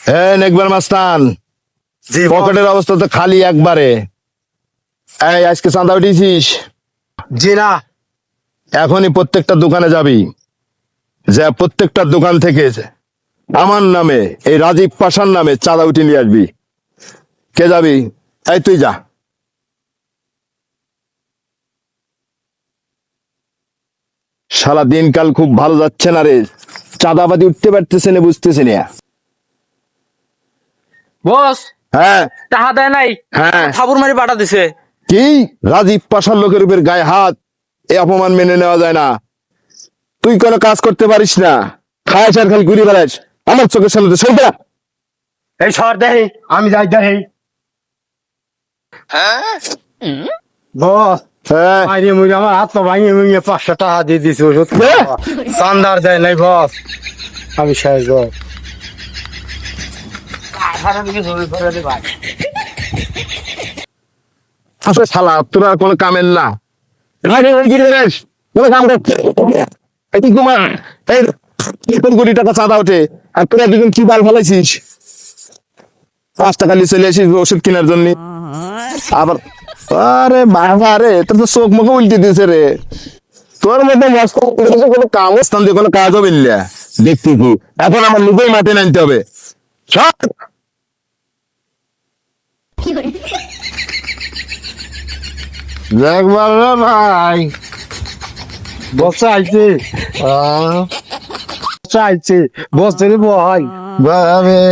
হ্যাঁ নেকবার মাস্তান, জি পকেটের অবস্থা তো খালি একবারে। এই আজকে চাঁদা উঠিয়েছিস? জি না। এখনই প্রত্যেকটা দোকানে যাবি, যা প্রত্যেকটা দোকান থেকে আমার নামে, এই রাজীব পাশার নামে চাঁদা উঠিয়ে নিয়ে আসবি। কে যাবি? এই তুই যা। সারা দিনকাল খুব ভালো যাচ্ছে না রে, চাঁদাবাদি উঠতে পারতেছে না, বুঝতেছে না। বস, হ্যাঁ টাকা দেয় নাই, হ্যাঁ। থাবুর মারি বাটা দিছে। কি রাজীব পাশার লোকের উপর গায়ে হাত? এই অপমান মেনে নেওয়া যায় না। তুই কোনো কাজ করতে পারিস না, খাস আর খালি ঘুরে বেড়াস আমার চোখের সামনে তো সেইটা। এই সর দেহি, আমি যাই দেহি। বস, হ্যাঁ আরে মুই আমার হাত পা ভাঙিয়ে মুঙিয়ে 500 টাকা দিয়ে দিছি ওষুধ খাওয়া। চান্দার দেয় নাই বস, আমি শেষ বস। আসলে শালা তোরা কোনো কামের না। কোনো কাম করতে এই তুই ঘুমা। এই কোন কোটি টাকা চাঁদা ওঠে, আর তোরা দুজন কি বাল ফেলাইছিস? 5 টাকা নিয়ে চলে আসিস ওষুধ কেনার জন্য। আবার আরে বাবা রে, তোর তো চোখ মুখে উল্টে দিয়েছে রে। তোর মধ্যে কোনো কাম স্থান দিয়ে কোনো কাজ হবে না দেখতে। এখন আমার নিজেই মাঠে নামতে হবে। সব দেখবার ভাই বস আইছে, বস আইছে, বস ধরে বহাই। বাবে